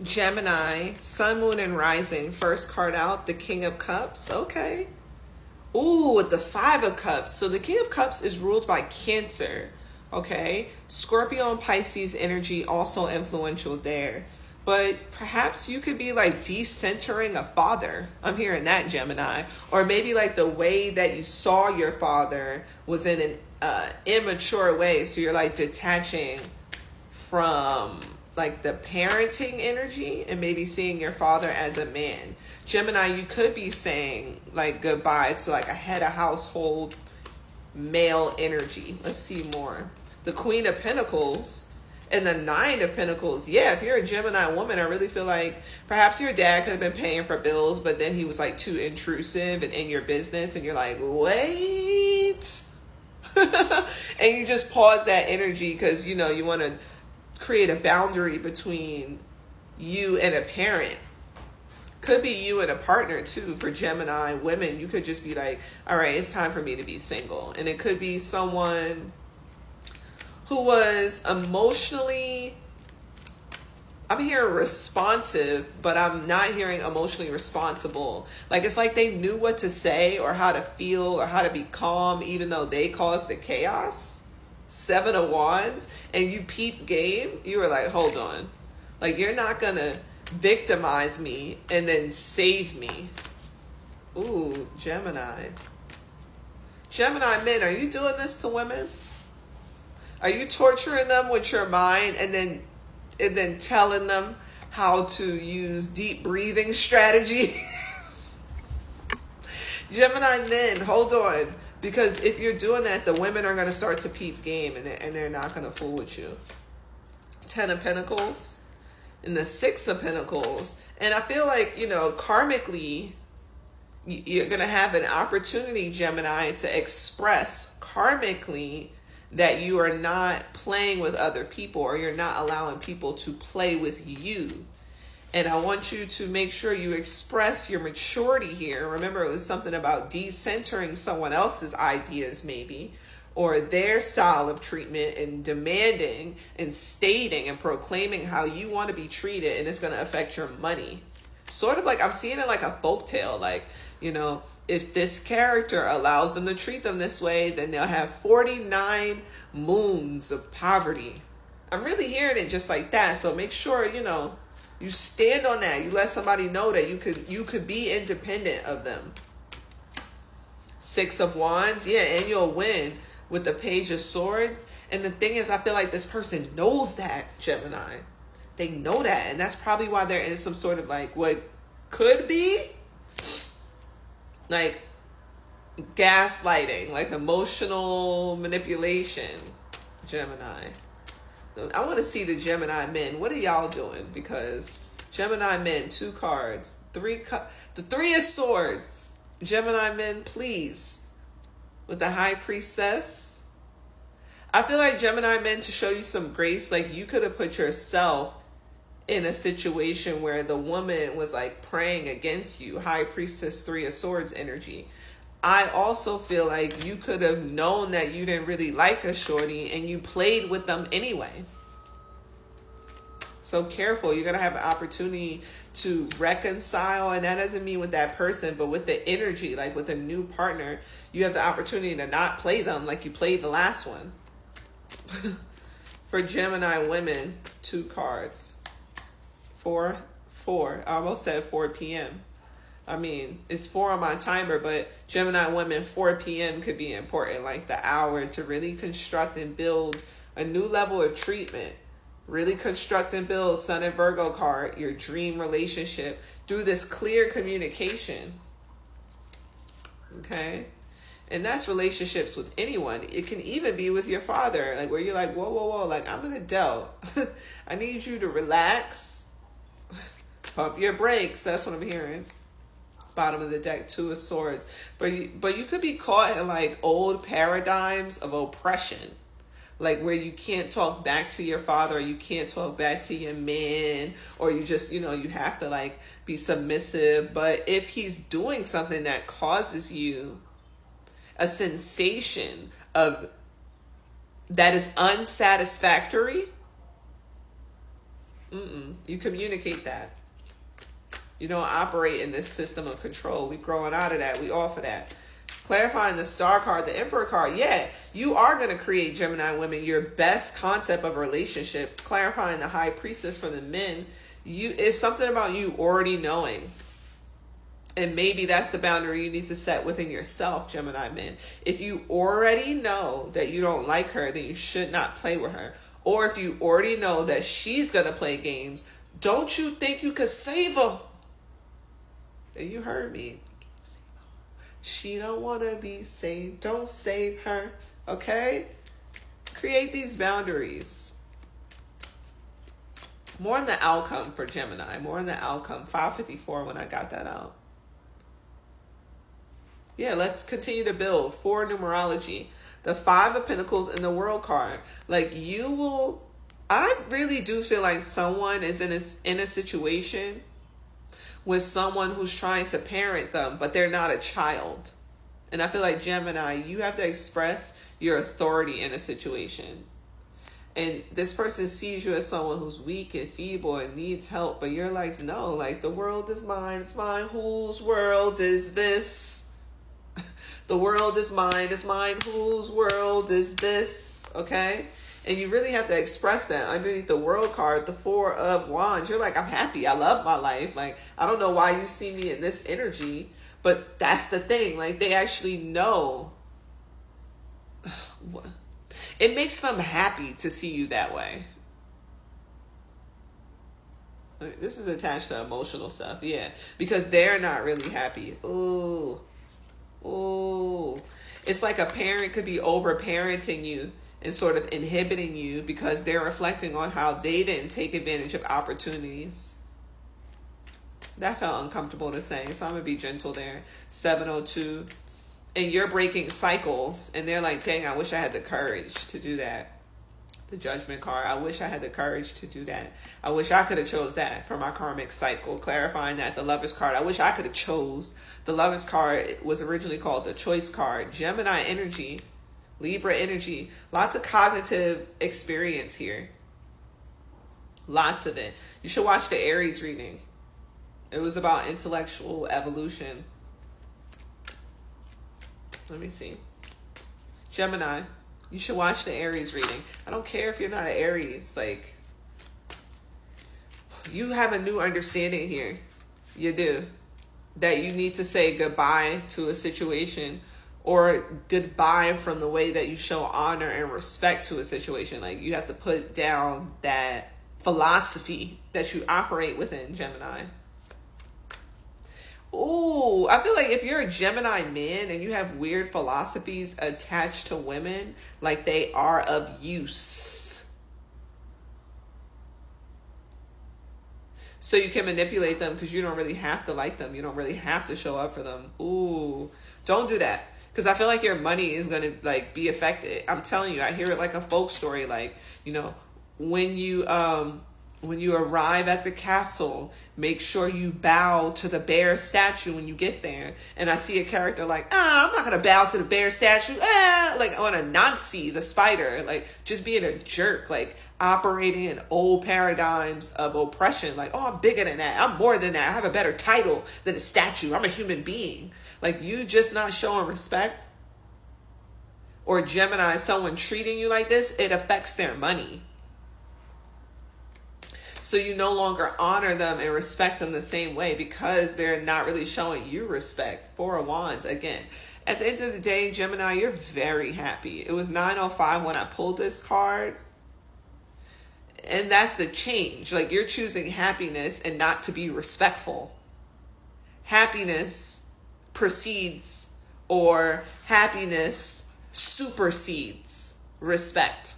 Gemini, Sun, Moon, and Rising. First card out, the King of Cups. Okay. Ooh, with the Five of Cups. So the King of Cups is ruled by Cancer. Okay. Scorpio and Pisces energy also influential there. But perhaps you could be like decentering a father. I'm hearing that, Gemini. Or maybe like the way that you saw your father was in an immature way. So you're like detaching from like the parenting energy and maybe seeing your father as a man. Gemini, you could be saying like goodbye to like a head of household male energy. Let's see more. The Queen of Pentacles and the Nine of Pentacles. Yeah, if you're a Gemini woman, I really feel like perhaps your dad could have been paying for bills, but then he was like too intrusive and in your business, and you're like, wait. And you just pause that energy because you know you want to create a boundary between you and a parent. Could be you and a partner too. For Gemini women, you could just be like, all right, it's time for me to be single. And it could be someone who was emotionally, I'm hearing responsive, but I'm not hearing emotionally responsible. Like it's like they knew what to say or how to feel or how to be calm even though they caused the chaos. Seven of Wands, and you peep game. You were like, hold on, like you're not gonna victimize me and then save me. Ooh, Gemini men, are you doing this to women? Are you torturing them with your mind and then telling them how to use deep breathing strategies? Gemini men, hold on. Because if you're doing that, the women are going to start to peep game and they're not going to fool with you. Ten of Pentacles and the Six of Pentacles. And I feel like, you know, karmically, you're going to have an opportunity, Gemini, to express karmically that you are not playing with other people or you're not allowing people to play with you. And I want you to make sure you express your maturity here. Remember, it was something about decentering someone else's ideas maybe, or their style of treatment, and demanding and stating and proclaiming how you want to be treated, and it's going to affect your money. Sort of like I'm seeing it like a folktale. Like, you know, if this character allows them to treat them this way, then they'll have 49 moons of poverty. I'm really hearing it just like that. So make sure, you know, you stand on that. You let somebody know that you could be independent of them. Six of Wands, yeah, and you'll win with the Page of Swords. And the thing is, I feel like this person knows that, Gemini. They know that, and that's probably why they're in some sort of like what could be like gaslighting, like emotional manipulation, Gemini. I want to see the Gemini men. What are y'all doing? Because Gemini men, two cards, the Three of Swords. Gemini men, please. With the High Priestess. I feel like Gemini men, to show you some grace, like you could have put yourself in a situation where the woman was like praying against you. High Priestess, Three of Swords energy. I also feel like you could have known that you didn't really like a shorty and you played with them anyway. So careful. You're going to have an opportunity to reconcile. And that doesn't mean with that person, but with the energy, like with a new partner, you have the opportunity to not play them like you played the last one. For Gemini women, two cards. 4. I almost said 4 p.m. I mean, it's 4 on my timer, but Gemini women, 4 p.m. could be important, like the hour to really construct and build a new level of treatment. Really construct and build, Sun and Virgo card, your dream relationship through this clear communication. Okay? And that's relationships with anyone. It can even be with your father, like where you're like, whoa, like I'm an adult. I need you to relax. Pump your brakes. That's what I'm hearing. Bottom of the deck, Two of Swords. But you could be caught in like old paradigms of oppression. Like where you can't talk back to your father, or you can't talk back to your man, or you just, you know, you have to like be submissive. But if he's doing something that causes you a sensation of that is unsatisfactory, You communicate that. You don't operate in this system of control. We growing out of that. We off of that. Clarifying the Star card, the Emperor card. Yeah, you are going to create, Gemini women, your best concept of a relationship. Clarifying the High Priestess for the men. It's something about you already knowing. And maybe that's the boundary you need to set within yourself, Gemini men. If you already know that you don't like her, then you should not play with her. Or if you already know that she's going to play games, don't you think you could save her? And you heard me. She don't want to be saved. Don't save her. Okay? Create these boundaries. More on the outcome for Gemini. More on the outcome. 554 when I got that out. Yeah, let's continue to build. 4 numerology. The 5 of Pentacles and the World card. Like you will... I really do feel like someone is in a situation with someone who's trying to parent them, but they're not a child. And I feel like Gemini, you have to express your authority in a situation. And this person sees you as someone who's weak and feeble and needs help, but you're like, no, like the world is mine, it's mine. Whose world is this? The world is mine, it's mine. Whose world is this? Okay? And you really have to express that underneath the World card, the 4 of Wands. You're like, I'm happy. I love my life. Like, I don't know why you see me in this energy, but that's the thing. Like, they actually know. It makes them happy to see you that way. This is attached to emotional stuff. Yeah. Because they're not really happy. Ooh. Ooh. It's like a parent could be over-parenting you and sort of inhibiting you because they're reflecting on how they didn't take advantage of opportunities. That felt uncomfortable to say, so I'm going to be gentle there. 702. And you're breaking cycles, and they're like, dang, I wish I had the courage to do that. The Judgment card, I wish I had the courage to do that. I wish I could have chose that for my karmic cycle. Clarifying that, the Lovers card, I wish I could have chose. The Lovers card was originally called the Choice card. Gemini energy. Libra energy, lots of cognitive experience here. Lots of it. You should watch the Aries reading. It was about intellectual evolution. Let me see. Gemini, you should watch the Aries reading. I don't care if you're not an Aries. Like, you have a new understanding here. You do. That you need to say goodbye to a situation, or goodbye from the way that you show honor and respect to a situation. Like, you have to put down that philosophy that you operate within, Gemini. Ooh, I feel like if you're a Gemini man and you have weird philosophies attached to women, like they are of use. So you can manipulate them because you don't really have to like them. You don't really have to show up for them. Ooh, don't do that. Because I feel like your money is going to like be affected. I'm telling you, I hear it like a folk story. Like, you know, when you arrive at the castle, make sure you bow to the bear statue when you get there. And I see a character like, I'm not going to bow to the bear statue. Like on a Nazi, the spider, like just being a jerk, like operating in old paradigms of oppression. Like, oh, I'm bigger than that. I'm more than that. I have a better title than a statue. I'm a human being. Like, you just not showing respect, or Gemini, someone treating you like this, it affects their money. So you no longer honor them and respect them the same way because they're not really showing you respect. 4 of Wands, again. At the end of the day, Gemini, you're very happy. It was 9:05 when I pulled this card. And that's the change. Like, you're choosing happiness and not to be respectful. Happiness precedes, or happiness supersedes respect.